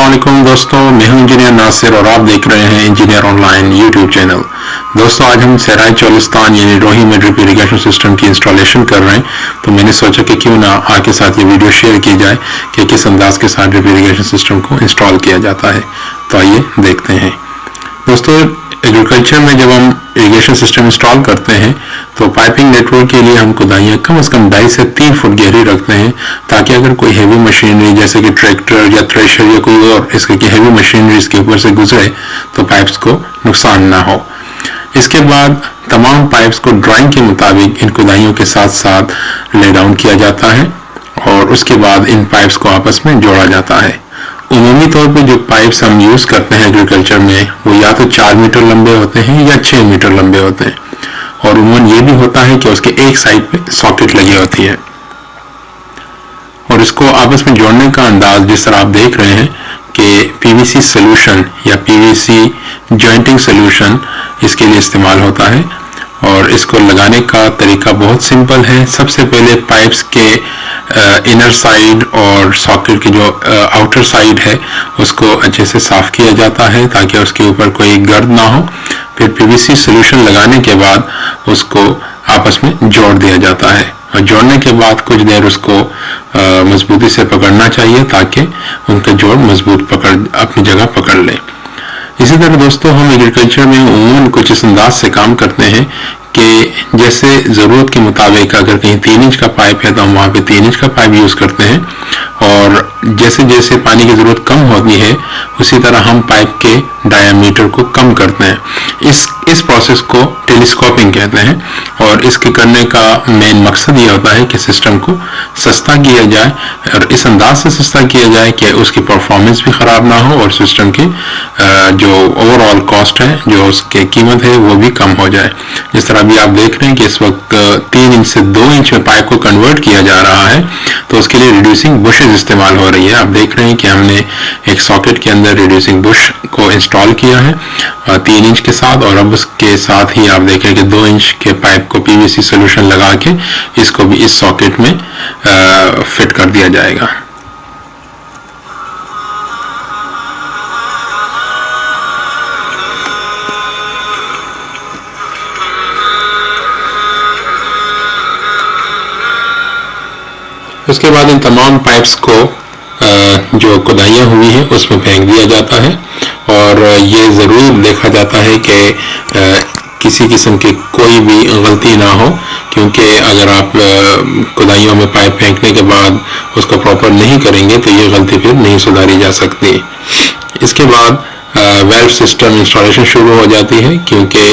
अस्सलाम वालेकुम दोस्तों, मैं हूं इंजीनियर नासिर और आप देख रहे हैं इंजीनियर ऑनलाइन यूट्यूब चैनल। दोस्तों, आज हम सहराई चोलिस्तान यानी रोही में ड्रिप इरिगेशन सिस्टम की इंस्टॉलेशन कर रहे हैं, तो मैंने सोचा कि क्यों ना आपके साथ ये वीडियो शेयर की जाए कि किस अंदाज के साथ ड्रिप इरिगेशन सिस्टम को इंस्टॉल किया जाता है। तो आइए देखते हैं। दोस्तों, एग्रीकल्चर में जब हम इरिगेशन सिस्टम इंस्टॉल करते हैं तो पाइपिंग नेटवर्क के लिए हम खुदाइयाँ कम से कम 2.5 से 3 फुट गहरी रखते हैं, ताकि अगर कोई हैवी मशीनरी जैसे कि ट्रैक्टर या थ्रेशर या कोई और इसके की हैवी मशीनरी इसके ऊपर से गुजरे तो पाइप्स को नुकसान ना हो। इसके बाद तमाम पाइप्स को ड्राइंग के मुताबिक इन खुदाइयों के साथ साथ ले डाउन किया जाता है और उसके बाद इन पाइप्स को आपस में जोड़ा जाता है। उमूमी तौर पे जो पाइप्स हम यूज करते हैं एग्रीकल्चर में वो या तो 4 मीटर लंबे होते हैं या 6 मीटर लंबे होते हैं, और उमूमन ये भी होता है कि उसके एक साइड पे सॉकेट लगी होती है। और इसको आपस में जोड़ने का अंदाज जिस तरह आप देख रहे हैं कि पीवीसी सोल्यूशन या पीवीसी जॉइंटिंग सोल्यूशन इसके लिए इस्तेमाल होता है। और इसको लगाने का तरीका बहुत सिंपल है। सबसे पहले पाइप्स के इनर साइड और सॉकेट की जो आउटर साइड है उसको अच्छे से साफ किया जाता है ताकि उसके ऊपर कोई गर्द ना हो। फिर पीवीसी सोल्यूशन लगाने के बाद उसको आपस में जोड़ दिया जाता है और जोड़ने के बाद कुछ देर उसको मजबूती से पकड़ना चाहिए ताकि उनका जोड़ मजबूत अपनी जगह पकड़ ले। इसी तरह दोस्तों, हम एग्रीकल्चर में उमूमन कुछ इस अंदाज से काम करते हैं कि जैसे ज़रूरत के मुताबिक अगर कहीं 3 इंच का पाइप है तो हम वहाँ पे 3 इंच का पाइप यूज़ करते हैं, और जैसे जैसे पानी की ज़रूरत कम होती है उसी तरह हम पाइप के डायामीटर को कम करते हैं। इस प्रोसेस को टेलीस्कोपिंग कहते हैं, और इसके करने का मेन मकसद ये होता है कि सिस्टम को सस्ता किया जाए, और इस अंदाज से सस्ता किया जाए कि उसकी परफॉर्मेंस भी ख़राब ना हो और सिस्टम की जो ओवरऑल कॉस्ट है, जो उसकी कीमत है, वो भी कम हो जाए। जिस तरह अभी आप देख रहे हैं कि इस वक्त 3 इंच से 2 इंच में पाइप को कन्वर्ट किया जा रहा है, तो उसके लिए रिड्यूसिंग बुशेज इस्तेमाल हो रही है। आप देख रहे हैं कि हमने एक सॉकेट के अंदर रिड्यूसिंग बुश को इंस्टॉल किया है 3 इंच के साथ, और अब उसके साथ ही आप देखें कि 2 इंच के पाइप को पीवीसी सोल्यूशन लगा के इसको भी इस सॉकेट में फिट कर दिया जाएगा। उसके बाद इन तमाम पाइप्स को जो खुदाइयाँ हुई हैं उसमें फेंक दिया जाता है, और ये ज़रूर देखा जाता है कि किसी किस्म की कोई भी गलती ना हो, क्योंकि अगर आप खुदाइयों में पाइप फेंकने के बाद उसको प्रॉपर नहीं करेंगे तो ये गलती फिर नहीं सुधारी जा सकती। इसके बाद वेल्व सिस्टम इंस्टॉलेशन शुरू हो जाती है, क्योंकि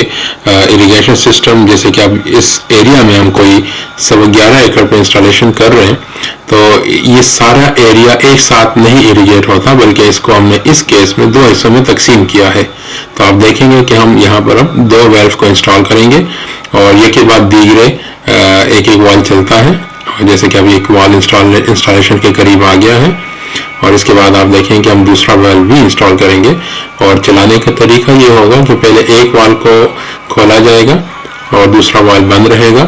इरिगेशन सिस्टम जैसे कि अब इस एरिया में हम कोई 11.25 एकड़ पे इंस्टॉलेशन कर रहे हैं, तो ये सारा एरिया एक साथ नहीं इरिगेट होता, बल्कि इसको हमने इस केस में 2 हिस्सों में तकसीम किया है। तो आप देखेंगे कि हम यहाँ पर अब 2 वेल्व को इंस्टॉल करेंगे और ये के बाद दीगरे एक एक वाल चलता है, और जैसे कि अभी एक वाल इंस्टॉलेशन के करीब आ गया है, और इसके बाद आप देखें कि हम दूसरा वाल्व भी इंस्टॉल करेंगे। और चलाने का तरीका ये होगा कि पहले एक वाल्व को खोला जाएगा और दूसरा वाल्व बंद रहेगा,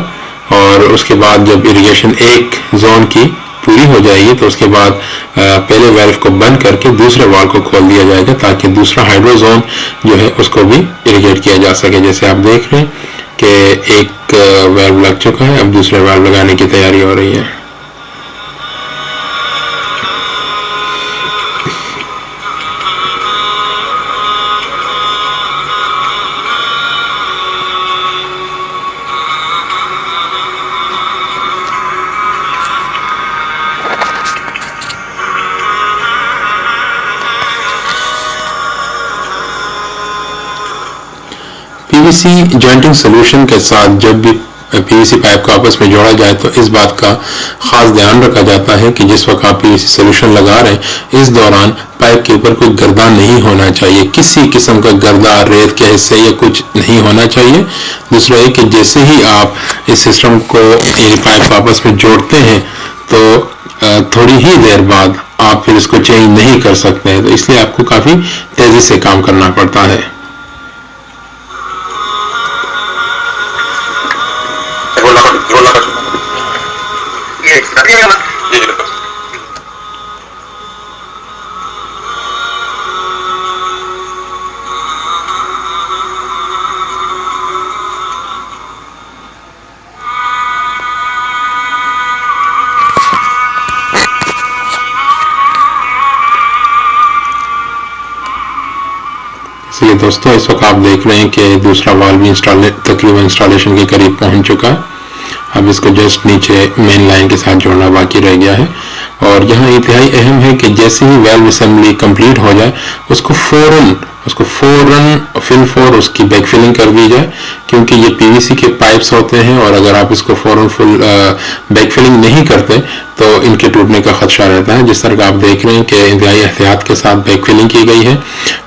और उसके बाद जब इरिगेशन एक जोन की पूरी हो जाएगी तो उसके बाद पहले वाल्व को बंद करके दूसरे वाल्व को खोल दिया जाएगा ताकि दूसरा हाइड्रो जोन जो है उसको भी इरिगेट किया जा सके। जैसे आप देख रहे हैं कि एक वाल्व लग चुका है, अब दूसरे वाल्व लगाने की तैयारी हो रही है। पीवीसी जॉइंटिंग सोल्यूशन के साथ जब भी पीवीसी पाइप को आपस में जोड़ा जाए तो इस बात का खास ध्यान रखा जाता है कि जिस वक्त आप पीवीसी सोल्यूशन लगा रहे हैं इस दौरान पाइप के ऊपर कोई गर्दा नहीं होना चाहिए, किसी किस्म का गर्दा, रेत के हिस्से या कुछ नहीं होना चाहिए। दूसरा है कि जैसे ही आप इस सिस्टम को पाइप आपस में जोड़ते हैं तो थोड़ी ही देर बाद आप फिर इसको चेंज नहीं कर सकते हैं, तो इसलिए आपको काफी तेजी से काम करना पड़ता है। चलिए दोस्तों, इस वक्त आप देख रहे हैं कि दूसरा वाल्व भी तकरीबन इंस्टॉलेशन के करीब पहुंच चुका है। अब इसको जस्ट नीचे मेन लाइन के साथ जोड़ना बाकी रह गया है। और यहाँ इंतहाई अहम है कि जैसे ही वाल्व असेंबली कंप्लीट हो जाए उसको फौरन उसकी बैक फिलिंग कर दी जाए, क्योंकि ये पीवीसी के पाइप्स होते हैं और अगर आप इसको फौरन फुल बैक फिलिंग नहीं करते तो इनके टूटने का खदशा रहता है। जिस तरह का आप देख रहे हैं कि इंतहाई एहतियात के साथ बैक फिलिंग की गई है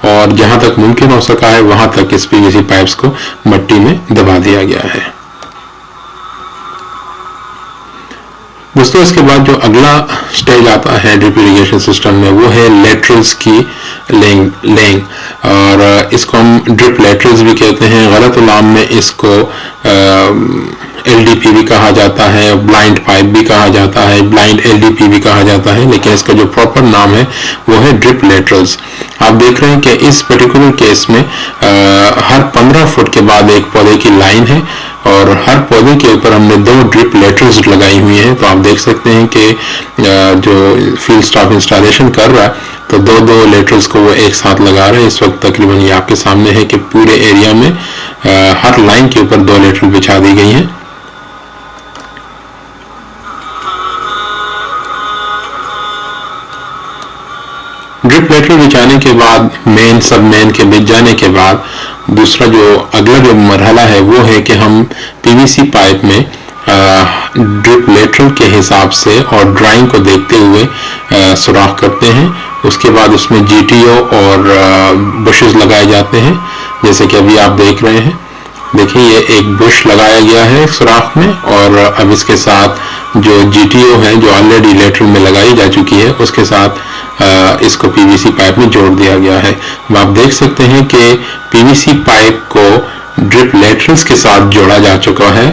और जहां तक मुमकिन हो सका है वहां तक इस पीवीसी पाइप्स को मिट्टी में दबा दिया गया है। दोस्तों, इसके बाद जो अगला स्टेज आता है ड्रिप इरिगेशन सिस्टम में वो है लेटरल्स की लेंग और इसको हम ड्रिप लेटरल्स भी कहते हैं। गलत उलाम में इसको एलडीपी भी कहा जाता है, ब्लाइंड पाइप भी कहा जाता है, ब्लाइंड एलडीपी भी कहा जाता है, लेकिन इसका जो प्रॉपर नाम है वो है ड्रिप लेटरल्स। आप देख रहे हैं कि इस पर्टिकुलर केस में हर 15 फुट के बाद एक पौधे की लाइन है और हर पौधे के ऊपर हमने 2 ड्रिप लेटरल्स लगाई हुई हैं। तो आप देख सकते हैं कि जो फील्ड स्टाफ इंस्टॉलेशन कर रहा है तो 2 लेटरल्स को वो एक साथ लगा रहे हैं। इस वक्त तकरीबन ये आपके सामने है कि पूरे एरिया में हर लाइन के ऊपर 2 लेटरल बिछा दी गई हैं। ड्रिप लेटरल बिछाने के बाद मेन सब मेन के बिछ जाने के बाद दूसरा जो अगला जो मरहला है वो है कि हम पीवीसी पाइप में ड्रिप लेटरल के हिसाब से और ड्राइंग को देखते हुए सुराख करते हैं। उसके बाद उसमें जीटीओ और बुशेस लगाए जाते हैं, जैसे कि अभी आप देख रहे हैं। देखिए, ये एक बुश लगाया गया है सुराख में और अब इसके साथ जो जीटीओ है जो ऑलरेडी लेटरल में लगाई जा चुकी है उसके साथ इसको पीवीसी पाइप में जोड़ दिया गया है। अब आप देख सकते हैं कि पीवीसी पाइप को ड्रिप लेटरल्स के साथ जोड़ा जा चुका है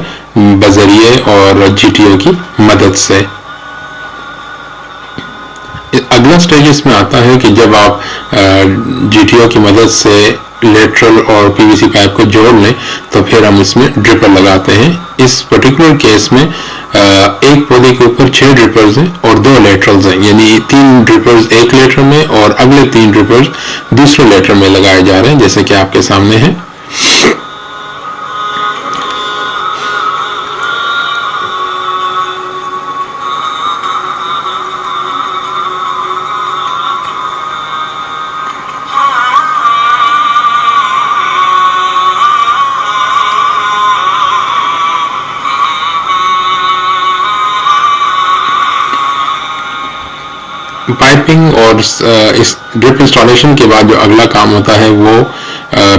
बजरिए और जीटीओ की मदद से। अगला स्टेज इसमें आता है कि जब आप जीटीओ की मदद से लेटरल और पीवीसी पाइप को जोड़ लें तो फिर हम इसमें ड्रिपर लगाते हैं। इस पर्टिकुलर केस में एक पौधे के ऊपर 6 ड्रिपर्स हैं और 2 लेटरल्स हैं, यानी 3 ड्रिपर्स एक लेटर में और अगले 3 ड्रिपर्स दूसरे लेटर में लगाए जा रहे हैं, जैसे कि आपके सामने है। पाइपिंग और इस ड्रिप इंस्टॉलेशन के बाद जो अगला काम होता है वो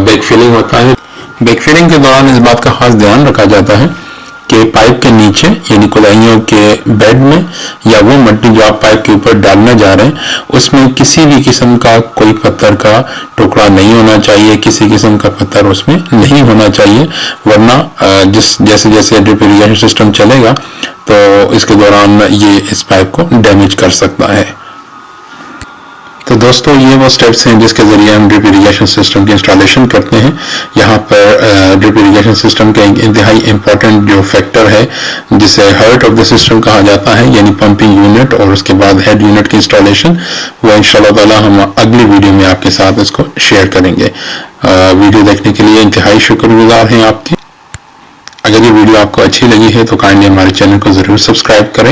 बैक फिलिंग होता है। बैक फिलिंग के दौरान इस बात का खास ध्यान रखा जाता है कि पाइप के नीचे यानी कुलाइयों के बेड में या वो मिट्टी जो आप पाइप के ऊपर डालने जा रहे हैं उसमें किसी भी किस्म का कोई पत्थर का टुकड़ा नहीं होना चाहिए, किसी किस्म का पत्थर उसमें नहीं होना चाहिए, वरना जैसे जैसे ड्रिप इरिगेशन सिस्टम चलेगा तो इसके दौरान ये इस पाइप को डैमेज कर सकता है। तो दोस्तों, ये वो स्टेप्स हैं जिसके जरिए हम ड्रिप इरिगेशन सिस्टम की इंस्टॉलेशन करते हैं। यहाँ पर ड्रिप इरिगेशन सिस्टम का एक इंतहाई इम्पोर्टेंट जो फैक्टर है जिसे हार्ट ऑफ द सिस्टम कहा जाता है, यानी पंपिंग यूनिट और उसके बाद हेड यूनिट की इंस्टॉलेशन, वो इंशाल्लाह ताला हम अगली वीडियो में आपके साथ इसको शेयर करेंगे। वीडियो देखने के लिए इंतहाई शुक्रगुजार हैं आपके। अगर ये वीडियो आपको अच्छी लगी है तो काइंडली हमारे चैनल को जरूर सब्सक्राइब करें।